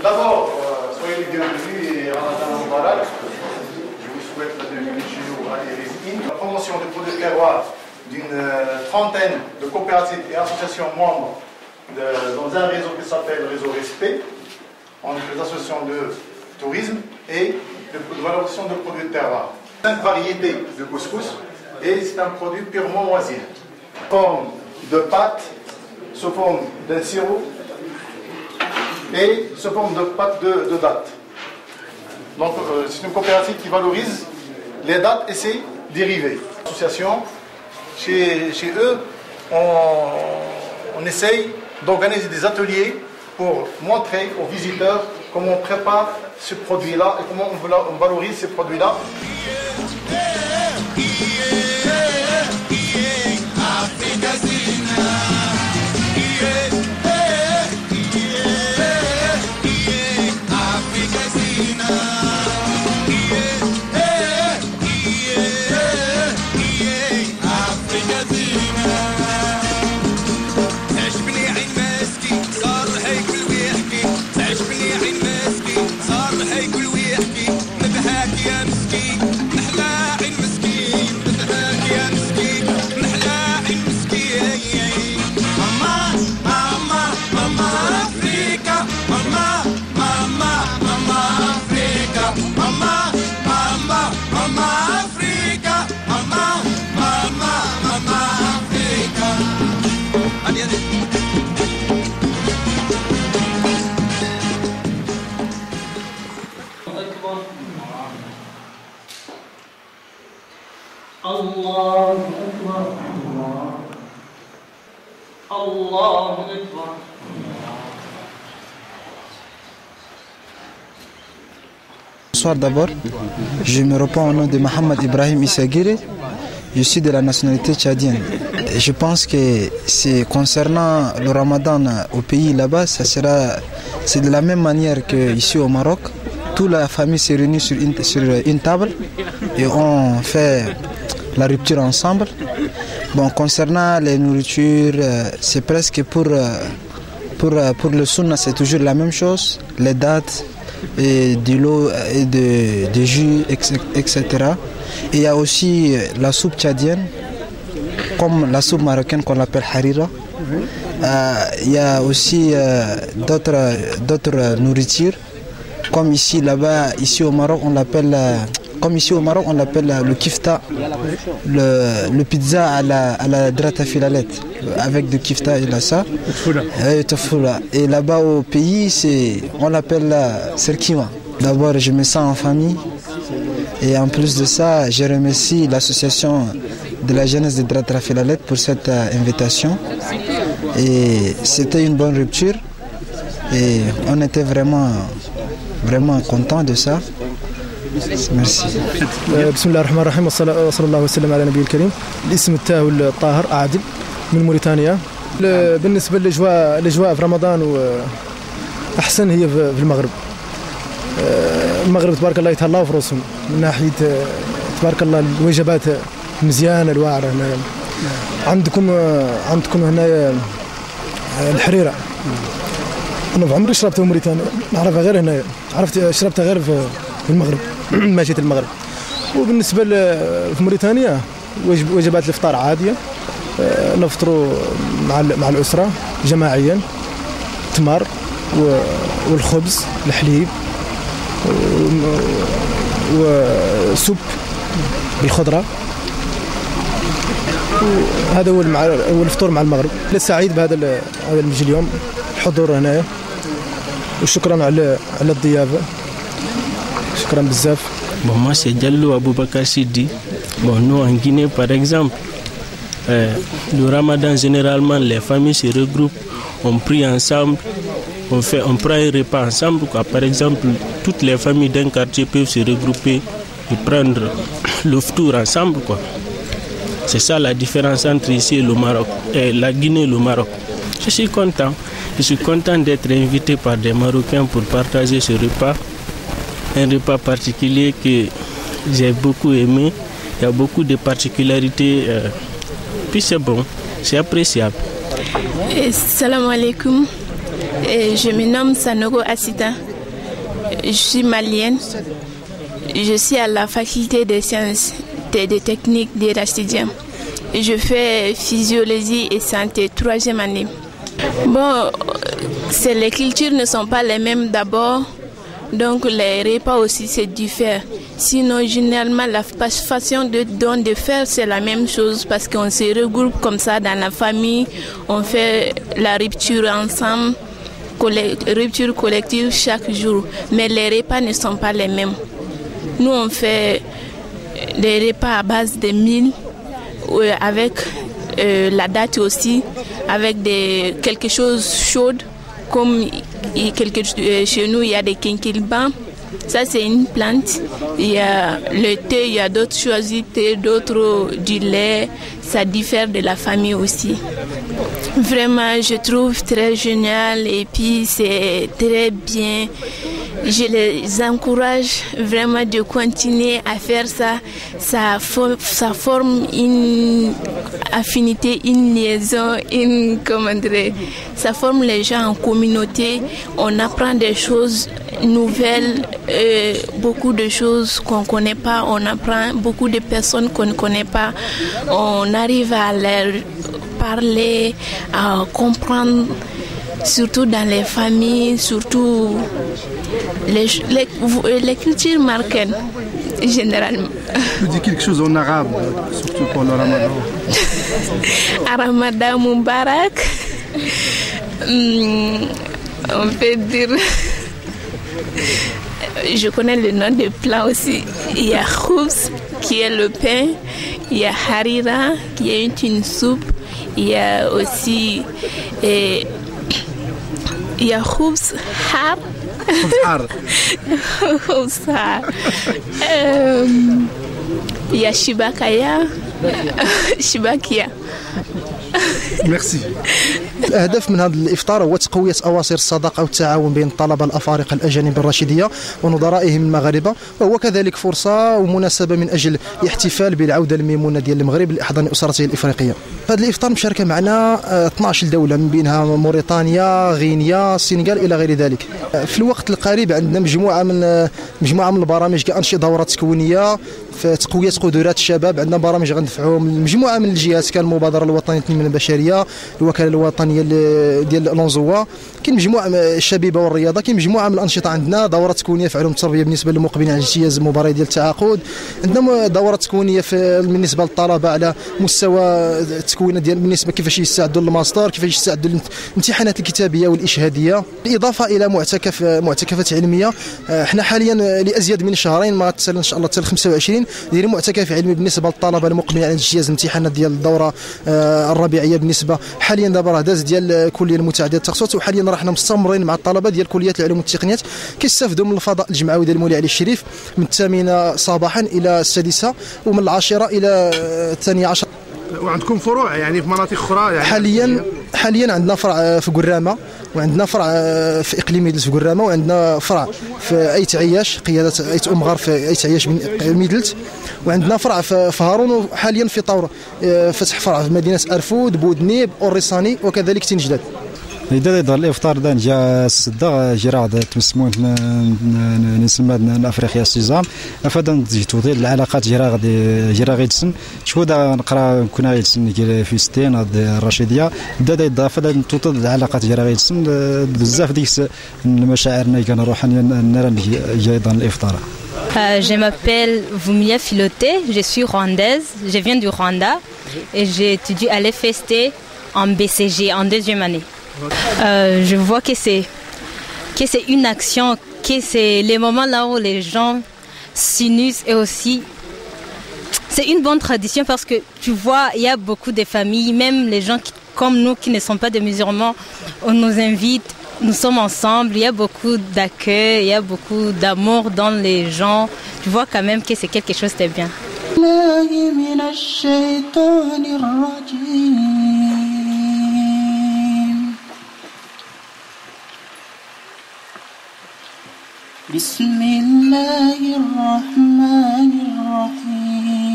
D'abord, soyez les bienvenus et Ramadan Mubarak. Je vous souhaite la bienvenue chez nous à Iris. La promotion des produits terroirs d'une trentaine de coopératives et associations membres dans un réseau qui s'appelle Réseau Respect, entre les associations de tourisme et de valorisation de produits terroirs. 5 variétés de couscous et c'est un produit purement moisir. Forme de pâte, sous forme d'un sirop et sous forme de pâte de dattes. Donc c'est une coopérative qui valorise les dattes et ses dérivés. L'association, chez eux, on essaye d'organiser des ateliers pour montrer aux visiteurs comment on prépare ce produit-là et comment on valorise ces produits-là. الله أكبر الله أكبر. Bonsoir d'abord, je me réponds au nom de Mohamed Ibrahim Issagiri, je suis de la nationalité tchadienne. Je pense que c'est concernant le ramadan au pays là-bas, c'est de la même manière qu'ici au Maroc. Toute la famille s'est réunie sur une table et on fait la rupture ensemble. Bon, concernant les nourritures, c'est presque pour le sunna, c'est toujours la même chose, les dates, et de l'eau et de jus, etc. Et il y a aussi la soupe tchadienne, comme la soupe marocaine qu'on appelle harira. Il y a aussi d'autres nourritures, comme ici, là-bas, ici au Maroc, on l'appelle... Comme ici au Maroc, on l'appelle le kifta, le pizza à la drata filalet, avec du kifta et la ça. Et là-bas au pays, on l'appelle serkima. D'abord, je me sens en famille. Et en plus de ça, je remercie l'association de la jeunesse de drata filalet pour cette invitation. Et c'était une bonne rupture. Et on était vraiment contents de ça. ميرسي. بسم الله الرحمن الرحيم وصلى الله وسلم على نبي الكريم. الاسم تاعو الطاهر عادل من موريتانيا. بالنسبه للاجواء في رمضان احسن هي في المغرب. المغرب تبارك الله يتهلاو في روسهم من ناحيه تبارك الله الوجبات مزيانه الواعره. عندكم هنا الحريره. انا بعمري شربتها في موريتانيا، نعرفها غير هنا، شربتها غير في المغرب. ما جيت المغرب. وبالنسبه في موريتانيا وجبات الافطار عاديه، نفطروا مع الاسره جماعيا، تمر والخبز الحليب وسوب بالخضره. هذا هو الفطور مع المغرب. سعيد بهذا المجي اليوم، الحضور هنايا، وشكرا على الضيافه. Bon, moi c'est Diallo Aboubakar Sidi. Bon, nous en Guinée par exemple, le ramadan généralement les familles se regroupent, on prie ensemble, on prend un repas ensemble quoi. Par exemple, toutes les familles d'un quartier peuvent se regrouper et prendre le ftour ensemble quoi. C'est ça la différence entre ici et le Maroc, et la Guinée et le Maroc. Je suis content. Je suis content d'être invité par des Marocains pour partager ce repas. Un repas particulier que j'ai beaucoup aimé. Il y a beaucoup de particularités. Puis c'est bon, c'est appréciable. Salam alaikum. Je me nomme Sanogo Assita. Je suis malienne. Je suis à la faculté des sciences et des techniques d'Erastidia. Je fais physiologie et santé, 3e année. Bon, les cultures ne sont pas les mêmes d'abord, donc les repas aussi se diffèrent. Sinon, généralement, la façon de faire, c'est la même chose parce qu'on se regroupe comme ça dans la famille, on fait la rupture ensemble, rupture collective chaque jour. Mais les repas ne sont pas les mêmes. Nous, on fait des repas à base de mil, avec la date aussi, avec quelque chose chaud, comme chez nous, il y a des kinkilbans. Ça, c'est une plante. Il y a le thé, il y a d'autres choisis thé, d'autres du lait. Ça diffère de la famille aussi. Vraiment, je trouve très génial et puis c'est très bien. Je les encourage vraiment de continuer à faire ça. Ça forme une affinité, une liaison, ça forme les gens en communauté. On apprend des choses nouvelles, beaucoup de choses qu'on ne connaît pas. On apprend beaucoup de personnes qu'on ne connaît pas. On arrive à leur parler, à comprendre, surtout dans les familles, surtout les cultures marocaines, généralement. Tu dis quelque chose en arabe, surtout pour le Ramadan. Ramadan Moubarak. On peut dire... Je connais le nom des plats aussi. Il y a khoubs, qui est le pain. Il y a harira, qui est une soupe. Il y a aussi... il y a khoubs har. Il y a Shibakaya. Merci. الهدف من هذا الافطار هو تقويه اواصر الصداقه والتعاون بين الطلبه الافارقه الاجانب الرشيديه ونظرائهم المغاربه، وهو كذلك فرصه ومناسبه من اجل الاحتفال بالعوده الميمونه ديال المغرب لاحضان اسرته الافريقيه. هذا الافطار مشاركه معنا 12 دوله من بينها موريتانيا، غينيا، السنغال الى غير ذلك. في الوقت القريب عندنا مجموعه من البرامج كانشطه دورات تكوينيه في تقويه قدرات الشباب. عندنا برامج غندفعوهم مجموعه من الجهات، كان المبادره الوطنيه للتنميه البشريه، الوكاله الوطنيه ديال لونزوا، كاين مجموعه الشبيبه والرياضه، كاين مجموعه من الانشطه. عندنا دورات تكوينيه في علوم التربيه بالنسبه للمقبلين على اجتياز المباراه ديال التعاقد. عندنا دورات تكوينيه بالنسبه للطلبه على مستوى التكوين ديال بالنسبه كيفاش يستعدوا للماستر، كيفاش يستعدوا للامتحانات الكتابيه والاشهاديه، بالاضافه الى معتكفات علميه. احنا حاليا لازيد من شهرين، ما غتسال ان شاء الله حتى ل 25 دايرين معتكف علمي بالنسبه للطلبه المقبلين على اجتياز الامتحانات ديال الدوره الربيعيه. بالنسبه حاليا دابا راه داز ديال الكليه المتعدده التخصصات، وحاليا راحنا مستمرين مع الطلبه ديال كليات العلوم والتقنيات كيستافدوا من الفضاء الجمعوي ديال مولاي علي الشريف من 8 صباحا الى 6 ومن 10 الى 12. وعندكم فروع يعني في مناطق اخرى يعني؟ حاليا عندنا فرع في قرامه، وعندنا فرع في اقليم ميدلت في قرامه، وعندنا فرع في ايت عياش قياده ايت امغار في ايت عياش ميدلت، وعندنا فرع في هارون، وحاليا في طور فتح فرع في مدينه ارفود، بودنيب، اوريساني، وكذلك تنجداد. إذا يظهر الإفطار دا جا الصدق جراد تمسمون نسمى أفريقيا السيزام أفدا توطيل العلاقات جرا غيتسن شو دا نقرا كنا غيتسن في ستين هاد الرشيدية دا يضاف توطيل العلاقات جرا غيتسن بزاف ديك المشاعرنا كان روحانيا نرى جايضا الإفطار. Je m'appelle Vumia Filoté, je suis rwandaise, je viens du Rwanda et j'étudie à l'EFST en BCG en 2e année. Je vois que c'est une action, que c'est les moments là où les gens s'unissent, et aussi c'est une bonne tradition parce que tu vois, il y a beaucoup de familles, même les gens comme nous qui ne sont pas des musulmans, on nous invite, nous sommes ensemble, il y a beaucoup d'accueil, il y a beaucoup d'amour dans les gens. Tu vois quand même que c'est quelque chose de bien. الشيطان الرجيم. بسم الله الرحمن الرحيم.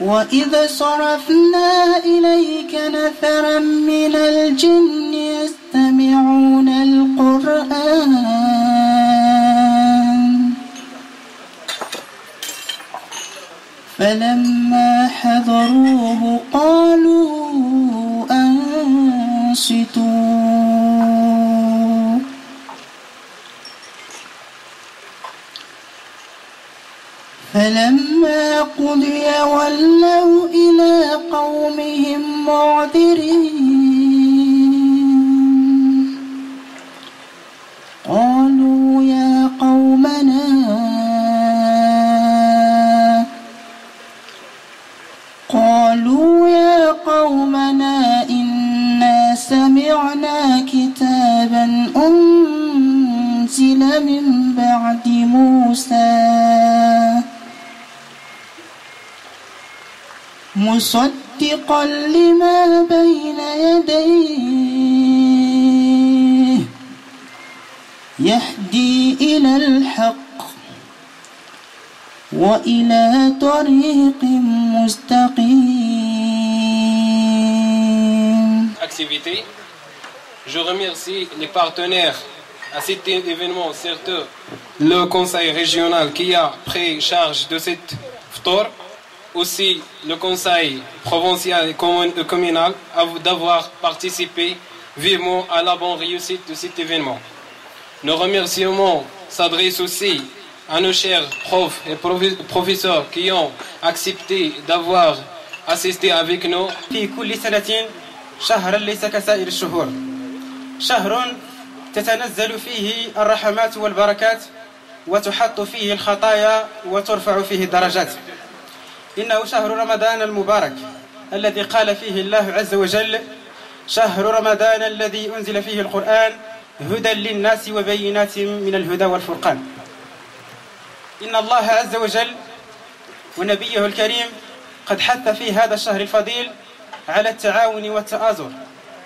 وإذا صرفنا إليك نفرا من الجن يستمعون القرآن فلما حضروه قالوا أنصتوا فلما قضي ولوا إلى قومهم معذرين قالوا يا قومنا إنا سمعنا كتابا أنزل من بعد موسى مصدقا لما بين يديه يهدي إلى الحق وإلى طريق مستقيم. Activité. Je remercie les partenaires à cet événement, surtout le conseil régional qui a pris charge de cette ftor, aussi le conseil provincial et communal d'avoir participé vivement à la bonne réussite de cet événement. Nos remerciements s'adressent aussi à nos chers profs et professeurs qui ont accepté d'avoir assisté avec nous. في كل سنة شهرا ليس كسائر الشهور، شهر تتنزل فيه الرحمات والبركات وتحط فيه الخطايا وترفع فيه الدرجات. إنه شهر رمضان المبارك الذي قال فيه الله عز وجل: شهر رمضان الذي أنزل فيه القرآن هدى للناس وبينات من الهدى والفرقان. إن الله عز وجل ونبيه الكريم قد حث في هذا الشهر الفضيل على التعاون والتآزر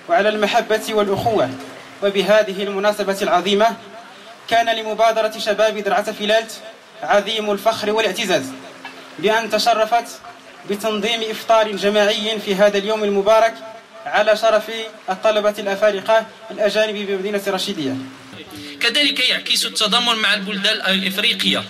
وعلى المحبة والأخوة. وبهذه المناسبة العظيمة كان لمبادرة شباب درعا فيلالت عظيم الفخر والاعتزاز بأن تشرفت بتنظيم إفطار جماعي في هذا اليوم المبارك على شرف الطلبة الأفارقة الأجانب بمدينة رشيدية. كذلك يعكس التضامن مع البلدان الإفريقية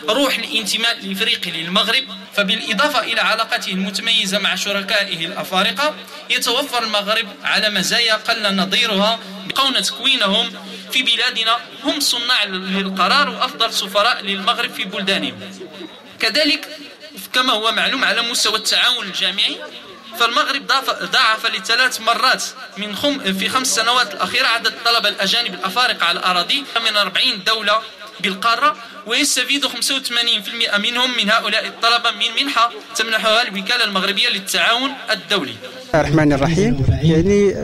روح الانتماء الإفريقي للمغرب، فبالإضافة إلى علاقته المتميزة مع شركائه الأفارقة يتوفر المغرب على مزايا قل نظيرها بكون تكوينهم في بلادنا هم صناع للقرار وأفضل سفراء للمغرب في بلدانهم. كذلك كما هو معلوم على مستوى التعاون الجامعي فالمغرب ضاعف ل3 مرات في 5 سنوات الأخيرة عدد الطلبة الأجانب الأفارقة على الأراضي من 40 دولة بالقارة، ويستفيد 85% منهم من هؤلاء الطلبة من منحة تمنحها الوكالة المغربية للتعاون الدولي. الرحمن الرحيم. يعني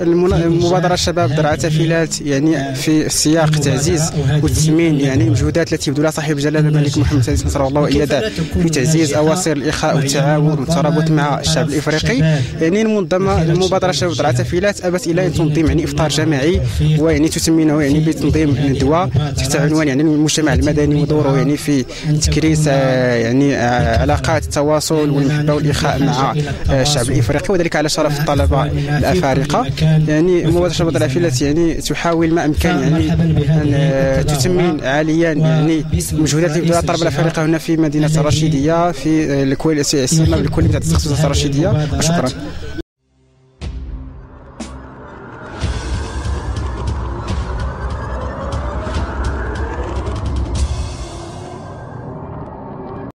مبادرة شباب درعا فيلالت يعني في سياق تعزيز وتثمين يعني المجهودات التي يبذلها صاحب الجلالة الملك محمد السادس نصره الله وإياده في تعزيز أواصر الإخاء والتعاون والترابط مع الشعب الإفريقي. يعني المبادرة شباب درعا فيلالت أبت إلى تنظيم يعني إفطار جماعي ويعني تسمينه يعني بتنظيم ندوة تحت عنوان يعني المجتمع المدني ودوره يعني في تكريس يعني علاقات التواصل والمحبة والإخاء مع الشعب الإفريقي، وذلك على شرف الطلبة الأفارقة. يعني مبادرة شباب درعا فيلالت يعني تحاول ما أمكن يعني أن تثمن عاليا يعني المجهودات اللي يبذلها الطلبة الأفارقة هنا في مدينة رشيدية في الكل بتاع التخصصات الرشيدية. وشكرا.